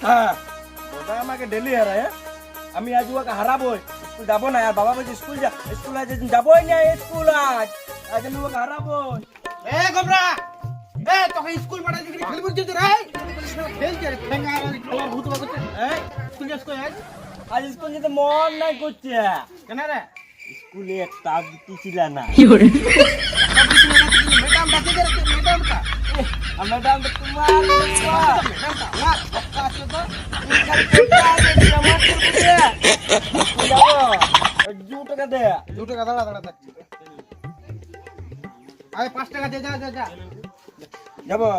হ্যাঁ ওটা আমাকে ডেলি হারায়। আমি আজ ওকে হারাবো, স্কুল যাবো না। আর বাবা বলছে স্কুল যা, স্কুল আজ যাবোই না, স্কুল আজ আজ আমি ওকে হারাবো। এ গোবরা, এ তোকে স্কুল পাঠাই দিবি খেলবি যদি রে খেলতে রে ঠেঙ্গা আর খেলার ভূত বাগতে। এই স্কুল যাস কই আজ? আজ স্কুল যেতে মন নাই করছে। কেন রে? স্কুলে একটা আবৃত্তি ছিল না। ম্যাডাম ডাকে দে, ম্যাডাম কা ম্যাডাম তোমার ম্যাডাম কা না পক্কা আছে তো। দু টাকা দে, 2 টাকা দাঁড়া দাঁড়া থাক। আয় 5 টাকা দে, যা যা যা যাবো।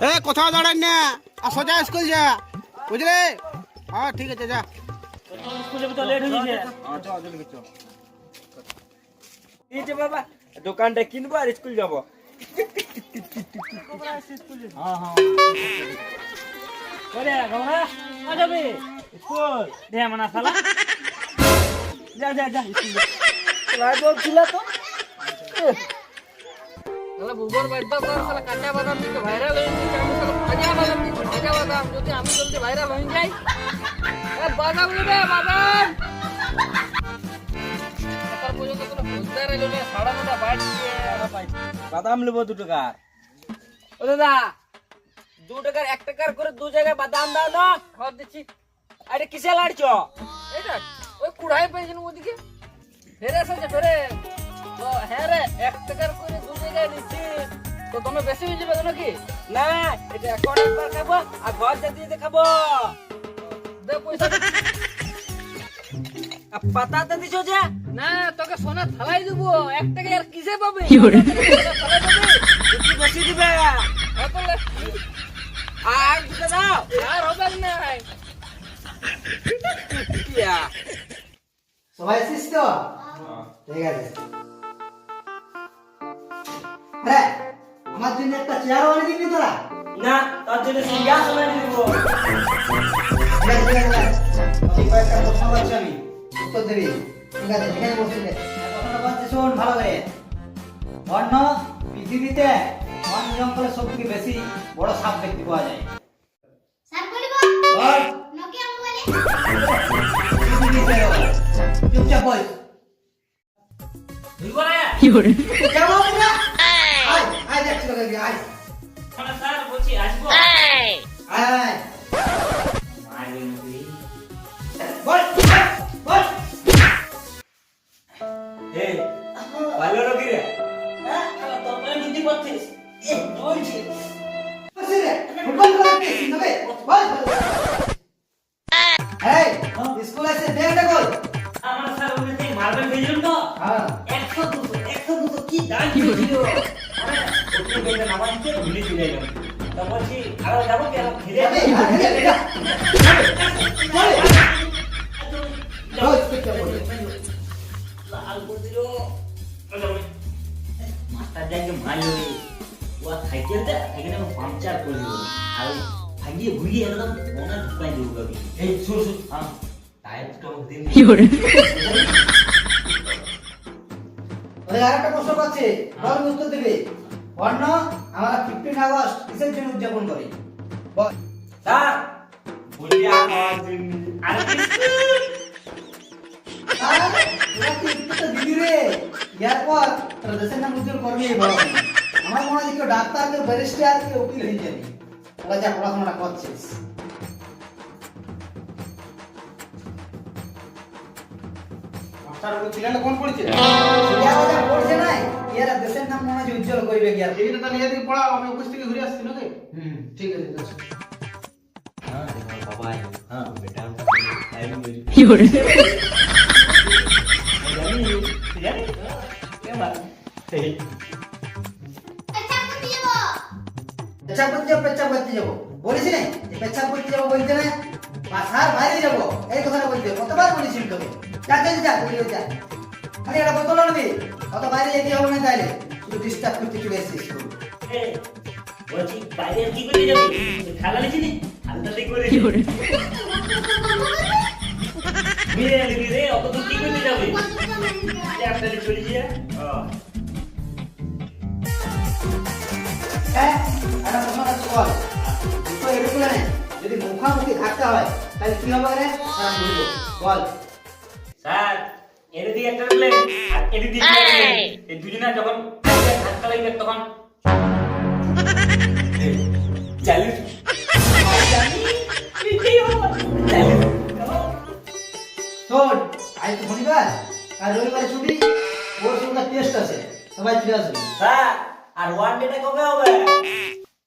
এ কোথাও দাঁড়ান না, আর সোজা স্কুল যা, বুঝলে? হ্যাঁ ঠিক আছে যা। স্কুল যাবে তো লেট হয়ে যাচ্ছে। হ্যাঁ চল জলদি চল। এই যে বাবা দোকানটা কিনবো আর স্কুল যাবো। হ্যাঁ হ্যাঁ ওরে গৌরা আ যাবে স্কুল দে মানা শালা। যা যা যা স্কুল যা। লাই বলছিল তো শালা বুবর বাড়িতে তো শালা কাঁচা বাদাম দিতে ভাইরাল হয়ে গেছে। আমি শালা ভাজা বাদাম দিতে ভাজা বাদাম, যদি আমি জলদি ভাইরাল হয়ে যাই। এ বাদাম নেবে বাদাম। তার পর্যন্ত কোনো খোঁজদার এলো না, সাড়া মোটা বাড়ি দিয়ে পাই। বাদাম নেবো 2 টাকার। ও দাদা 2 টাকার 1 টাকার করে 2 জায়গায় বাদাম দাও না, খাওয়া দিচ্ছি। আরে কিসে লাড়ছ? এটা ওই কুড়াই পেয়েছেন ওদিকে ফেরে এসেছে ফেরে। তো হ্যাঁ রে 1 টাকার করে 2 জায়গায় নিচ্ছি, তো তুমি বেশি হয়ে যাবে নাকি? না এটা এখন একবার খাবো আর ঘর যেতে যেতে খাবো। দে পয়সা দে। পাতাতে দিছো যে? না তোকে সোনা থালাই দেবো, 1 টাকা আর কিসে পাবে? একটু বেশি দিবে। আর দিতে দাও। আর হবে নাই। ইয়া সবাই এসেছিস তো? ঠিক আছে। হ্যাঁ আমার জন্য একটা চেয়ার বানিয়ে দিবি তোরা? না তার জন্য সিংহাসন এনে দিব। ঠিক আছে, কয়েকটা প্রশ্ন করছি আমি, উত্তর দিবি। ঠিক আছে এখানে বসে নে। কথাটা বলছি শোন ভালো করে। অন্য পৃথিবীতে বন জঙ্গলে সবথেকে বেশি বড় সাপ দেখতে পাওয়া যায়। স্যার বলিব বল। নোকিয়া মোবাইলে পৃথিবীতে চুপচাপ বল। বুঝবো না? কেন বলবি না? আয় আয় দেখছি তোকে, আয় স্যার বলছি আসবো। আয় আয় বল বল। এই ভালো লোকি রে। হ্যাঁ তোর পায়ে বুদ্ধি পাচ্ছিস। এ বলছি বসে রে, ফুটবল খেলছিস তবে বল। এই স্কুল আছে ব্যাগটা কই? আমার স্যার বলেছে মার্বেল খেলছিলাম তো। হ্যাঁ 100 200 কি দাম ছিল। আরে ওকে বলতে না বাঁচতে ভুলে চলে গেলাম। তো বলছি আরো যাবো কি আরো ফিরে যাবে আর খেলে যা চলে রোজ করতে বল। লাল করছিল। মাস্টার যাকে মারলো রে। ও সাইকেল দে সাইকেলে পাংচার করে দিল। আর ভাগিয়ে ভুলিয়ে একদম মনে ঢুকাই দেবো গাবি। এই শুন শুন হ্যাঁ টায়ার তো দিন ওই আরেকটা প্রশ্ন করছে, বল উত্তর দিবে। অন্য আমরা 15 আগস্ট কিসের জন্য উদযাপন করি? বল। স্যার বলি আমার জন্য আর তোরা কি উত্তরটা দিবি রে? এরপর তোরা দেশের নাম উজ্জ্বল করবি এই বড়। আমার মনে হয় কেউ ডাক্তার, কেউ ব্যারিস্টার, কেউ উকিল হয়ে যাবি। তোরা যা পড়াশোনাটা করছিস। মাস্টার ওই ছেলেটা কোন পড়ছে? ইয়ারা যা পড়ছে নাই, ইয়ারা দেশের নাম মনে হয় উজ্জ্বল করবে কি আর। এইটা তাহলে এদিকে পড়াও, আমি অফিস থেকে ঘুরে আসছি নাকি? ঠিক আছে ঠিক আছে। হ্যাঁ বাবা হ্যাঁ বেটা টাইম মেরি জানি কেমন সেই আচ্ছা করতে যাব পেচ্ছাপ করতে যাবো বলেছি না? যে পেচ্ছাপ করতে যাবো বলতে না, বাসার বাইরে যাবো এই কথাটা বলতে হবে। কতবার বলেছি তোকে? যা যা যা বলিও যা। আরে এটা বোতল আনবি, অত বাইরে যেতে হবে না তাইলে। শুধু ডিস্টার্ব করতে চলে এসেছিস তুই। বলছি বাইরে কি করে যাবি? খেলা লিখিনি হালদাতে করে মেরে আনবি রে, অত দূর কি করতে যাবে? আপনাদের চলে গিয়ে হ্যাঁ একটা প্রশ্ন আছে বল। বলবে না যদি মুখামুখি ধাক্কা হয় তাহলে কি হবে রে স্যার আমি বলবো বল স্যার এর দিকে একটা প্লেন আর এর দিকে একটা প্লেন এই দুজনে যখন ধাক্কা লাগবে তখন চালু শোন আজ তো শনিবার আর রবিবারে ছুটি ওর সঙ্গে টেস্ট আছে সবাই ফিরে আসবে স্যার আর ওয়ান ডেটা কবে হবে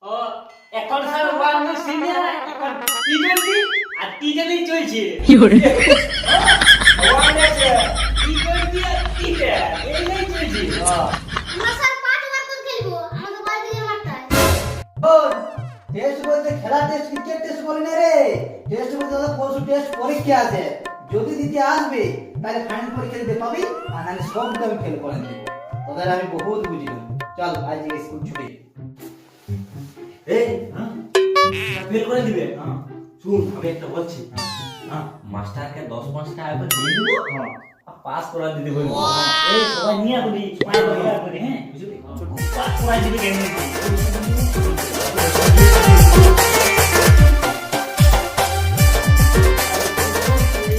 ও এখন স্যার ওয়ান ডে সিনিয়র এখন টি20 আর টি10 চলছে ওয়ান ডে টি20 আর টি10 এই চলছে আমরা স্যার 5 ওভার করে খেলবো আমাদের বাড়ি থেকে মারতে শোন টেস্ট বলতে খেলা টেস্ট ক্রিকেট টেস্ট বলে না রে টেস্ট বলতে দাদা পরশু টেস্ট পরীক্ষা আছে যদি দিতে আসবে তাহলে ফাইনাল পরীক্ষা দিতে পাবি আর নাহলে সবটা আমি ফেল করে দেবো তোদের আমি বহুত বুঝলাম চল আজ থেকে স্কুল ছুটি এই হ্যাঁ ফেল করে দিবে হ্যাঁ শুন আমি একটা বলছি হ্যাঁ মাস্টারকে 10-5 টাকা করে দিয়ে দিব হ্যাঁ আর পাস করা দিতে বলবো এই সবাই নিয়ে আসবি সবাই নিয়ে আসবি হ্যাঁ বুঝলি পাস করা দিবে কেন